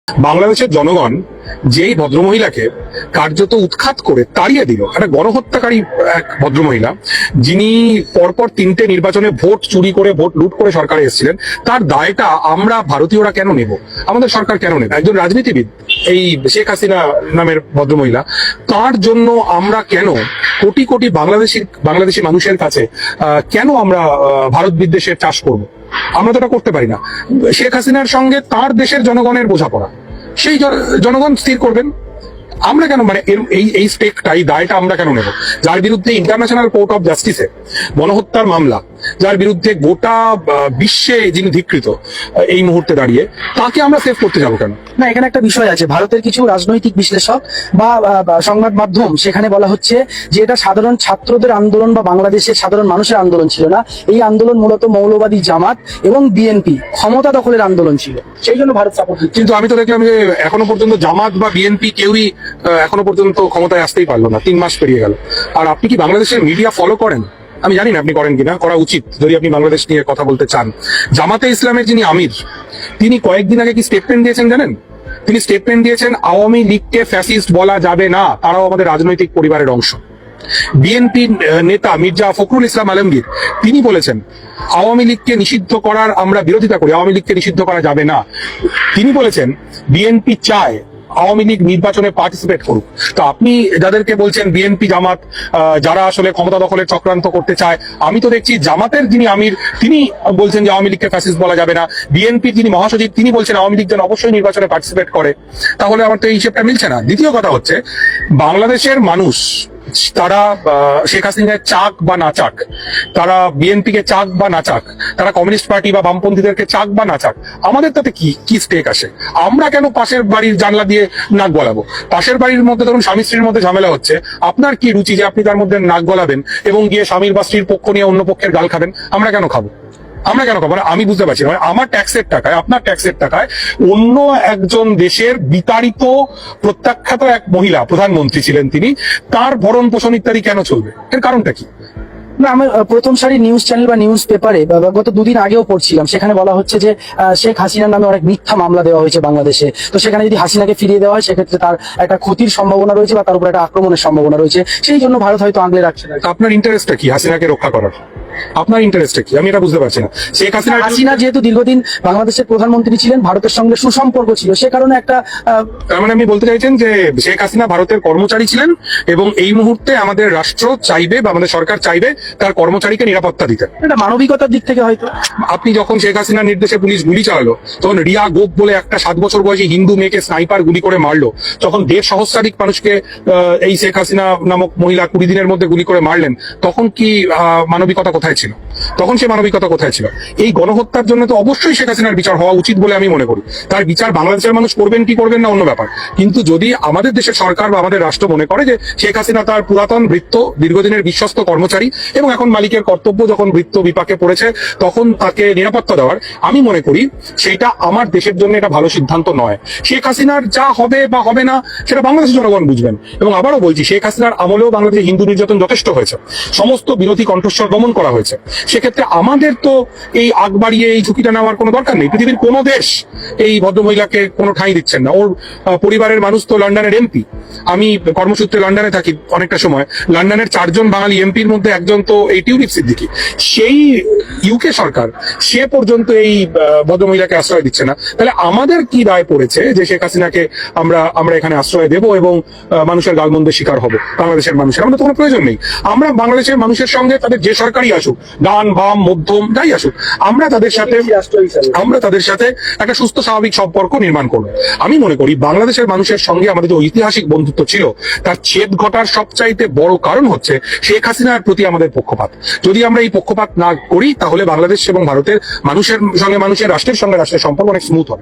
বাংলাদেশের জনগণ যেই ভদ্রমহিলাকে কার্যত উৎখাত করে তাড়িয়ে দিল, একটা গণহত্যাকারী এক ভদ্রমহিলা, যিনি পরপর 3টে নির্বাচনে ভোট চুরি করে ভোট লুট করে সরকারে এসেছিলেন, তার দায়টা আমরা ভারতীয়রা কেন নেব, আমাদের সরকার কেন নেবে? একজন রাজনীতিবিদ, এই শেখ হাসিনা নামের ভদ্রমহিলা, তার জন্য আমরা কেন কোটি কোটি বাংলাদেশি মানুষের কাছে কেন আমরা ভারত বিদ্বেষের চাষ করব? আমরা তো এটা করতে পারি না। শেখ হাসিনার সঙ্গে তার দেশের জনগণের বোঝাপড়া, সেই জনগণ স্থির করবেন। আমরা কেন, মানে এই স্টেকটা, এই দায়টা আমরা কেন নেব? যার বিরুদ্ধে ইন্টারন্যাশনাল কোর্ট অফ জাস্টিসে গণহত্যার মামলা, যার বিরুদ্ধে গোটা বিশ্বে যিনি ধিকৃত এই মুহূর্তে দাঁড়িয়ে, তাকে আমরা সেভ করতে যাবো কেন? না, এখানে একটা বিষয় আছে। ভারতের কিছু রাজনৈতিক বিশ্লেষক বা সংবাদ মাধ্যম, সেখানে বলা হচ্ছে যে এটা সাধারণ ছাত্রদের আন্দোলন বা বাংলাদেশের সাধারণ মানুষের আন্দোলন ছিল না। এই আন্দোলন মূলত মৌলবাদী জামাত এবং বিএনপি ক্ষমতা দখলের আন্দোলন ছিল, সেই জন্য ভারত সাপোর্ট। কিন্তু আমি তো দেখলাম যে এখনো পর্যন্ত জামাত বা বিএনপি কেউই এখনো পর্যন্ত ক্ষমতায় আসতেই পারলো না, 3 মাস পেরিয়ে গেল। আর আপনি কি বাংলাদেশের মিডিয়া ফলো করেন? আমি জানি না আপনি করেন কিনা, করা উচিত যদি আপনি বাংলাদেশ নিয়ে কথা বলতে চান। জামাতে ইসলামের যিনি আমির, তিনি কয়েকদিন আগে কি স্টেটমেন্ট দিয়েছেন জানেন? তিনি স্টেটমেন্ট দিয়েছেন আওয়ামী লীগকে ফ্যাসিস্ট বলা যাবে না, তারাও আমাদের রাজনৈতিক পরিবারের অংশ। বিএনপি নেতা মির্জা ফখরুল ইসলাম আলমগীর, তিনি বলেছেন আওয়ামী লীগকে নিষিদ্ধ করার আমরা বিরোধিতা করি, আওয়ামী লীগকে নিষিদ্ধ করা যাবে না। তিনি বলেছেন বিএনপি চায় আওয়ামী লীগ নির্বাচনে পার্টিসিপেট করুক। তো আপনি যাদেরকে বলছেন বিএনপি জামাত যারা আসলে ক্ষমতা দখলের চক্রান্ত করতে চায়, আমি তো দেখছি জামাতের যিনি আমির তিনি বলছেন যে আওয়ামী লীগকে ফ্যাসিস্ট বলা যাবে না, বিএনপির যিনি মহাসচিব তিনি বলছেন আওয়ামী লীগ যেন অবশ্যই নির্বাচনে পার্টিসিপেট করে। তাহলে আমার তো এই হিসেবটা মিলছে না। দ্বিতীয় কথা হচ্ছে, বাংলাদেশের মানুষ তারা শেখ হাসিনাকে চাক বা না চাক, তারা বিএনপিকে চাক বা না চাক, তারা কমিউনিস্ট পার্টি বা বামপন্থীদেরকে চাক বা না চাক, আমাদের তাতে কি স্টেক আসে? আমরা কেন পাশের বাড়ির জানলা দিয়ে নাক গলাবো? পাশের বাড়ির মধ্যে ধরুন স্বামী স্ত্রীর মধ্যে ঝামেলা হচ্ছে, আপনার কি রুচি যে আপনি তার মধ্যে নাক গলাবেন এবং গিয়ে স্বামীর বা স্ত্রীর পক্ষ নিয়ে অন্য পক্ষের গাল খাবেন? আমরা কেন খাবো? মানে আমি বুঝতে পারছি না, মানে আমার ট্যাক্সের টাকায়, আপনার ট্যাক্সের টাকায় অন্য একজন দেশের বিতাড়িত প্রত্যাখ্যাত এক মহিলা প্রধানমন্ত্রী ছিলেন, তিনি, তার ভরণ পোষণ ইত্যাদি কেন চলবে? এর কারণটা কি? না, আমি প্রথম সারি নিউজ চ্যানেল বা নিউজ পেপারে গত 2 দিন আগেও পড়ছিলাম, সেখানে বলা হচ্ছে যে শেখ হাসিনার নামে অনেক মিথ্যা মামলা দেওয়া হয়েছে বাংলাদেশে। তো সেখানে যদি হাসিনাকে ফিরিয়ে দেওয়া হয়, সেক্ষেত্রে তার একটা ক্ষতির সম্ভাবনা রয়েছে বা তার উপর একটা আক্রমণের সম্ভাবনা রয়েছে, সেই জন্য ভারত হয়তো আগলে রাখছে না। আপনার ইন্টারেস্টটা কি হাসিনাকে রক্ষা করার? আপনার ইন্টারেস্টটা কি? আমি এটা বুঝতে পারছি না। হাসিনা যেহেতু দীর্ঘদিন বাংলাদেশের প্রধানমন্ত্রী ছিলেন, ভারতের সঙ্গে সুসম্পর্ক ছিল, সে কারণে একটা তার মানে আপনি বলতে চাইছেন যে শেখ হাসিনা ভারতের কর্মচারী ছিলেন এবং এই মুহূর্তে আমাদের রাষ্ট্র চাইবে বা আমাদের সরকার চাইবে তার কর্মচারীকে নিরাপত্তা দিতে। এটা মানবিকতার দিক থেকে হয়তো। আপনি যখন শেখ হাসিনার নির্দেশে পুলিশ গুলি চালালো, তখন রিয়া গোপ বলে একটা 7 বছর বয়সী হিন্দু মেয়েকে স্নাইপার গুলি করে মারলো, তখন 1.5 সহস্রাধিক মানুষকে এই শেখ হাসিনা নামক মহিলা 20 দিনের মধ্যে গুলি করে মারলেন, তখন কি মানবিকতা কোথায় ছিল? তখন সে মানবিকতা কোথায় ছিল? এই গণহত্যার জন্য তো অবশ্যই শেখ হাসিনার বিচার হওয়া উচিত বলে আমি মনে করি। তার বিচার বাংলাদেশের মানুষ করবেন কি করবেন না অন্য ব্যাপার, কিন্তু যদি আমাদের দেশের সরকার বা আমাদের রাষ্ট্র মনে করে যে শেখ হাসিনা তার পুরাতন ভৃত্য, দীর্ঘদিনের বিশ্বস্ত কর্মচারী এবং এখন মালিকের কর্তব্য যখন ভৃত্য বিপাকে পড়েছে তখন তাকে নিরাপত্তা দেওয়ার, আমি মনে করি সেইটা আমার দেশের জন্য এটা ভালো সিদ্ধান্ত নয়। শেখ হাসিনার যা হবে বা হবে না সেটা বাংলাদেশের জনগণ বুঝবেন। এবং আবারও বলছি, শেখ হাসিনার আমলেও বাংলাদেশে হিন্দু নির্যাতন যথেষ্ট হয়েছে, সমস্ত বিরোধী কণ্ঠস্বর দমন করা হয়েছে। সেক্ষেত্রে আমাদের তো এই আগ বাড়িয়ে এই ঝুঁকিটা নেওয়ার কোনো দরকার নেই। পৃথিবীর কোনো দেশ এই ভদ্রমহিলাকে কোনো ঠাঁই দিচ্ছেন না। ওর পরিবারের মানুষ তো লন্ডনের এমপি। আমি কর্মসূত্রে লন্ডনে থাকি অনেকটা সময়। লন্ডনের 4 জন বাঙালি এমপির মধ্যে একজন তো এই টিউলিপ সিদ্দিকী। সেই ইউকে সরকার সে পর্যন্ত এই ভদ্রমহিলাকে আশ্রয় দিচ্ছে না। তাহলে আমাদের কি দায় পড়েছে যে শেখ হাসিনাকে আমরা এখানে আশ্রয় দেব এবং মানুষের গালমন্দের শিকার হব? বাংলাদেশের মানুষের আমাদের তো কোনো প্রয়োজন নেই। আমরা বাংলাদেশের মানুষের সঙ্গে তাদের যে সরকারই আসুক, ডান বাম মধ্যম যাই আসুক, আমরা তাদের সাথে একটা সুস্থ স্বাভাবিক সম্পর্ক নির্মাণ করবো। আমি মনে করি বাংলাদেশের মানুষের সঙ্গে আমাদের যে ঐতিহাসিক বন্ধুত্ব ছিল, তার ছেদ ঘটার সবচাইতে বড় কারণ হচ্ছে শেখ হাসিনার প্রতি আমাদের পক্ষপাত। যদি আমরা এই পক্ষপাত না করি, তাহলে বাংলাদেশ এবং ভারতের মানুষের সঙ্গে মানুষের, রাষ্ট্রের সঙ্গে রাষ্ট্রের সম্পর্ক অনেক স্মুথ হবে।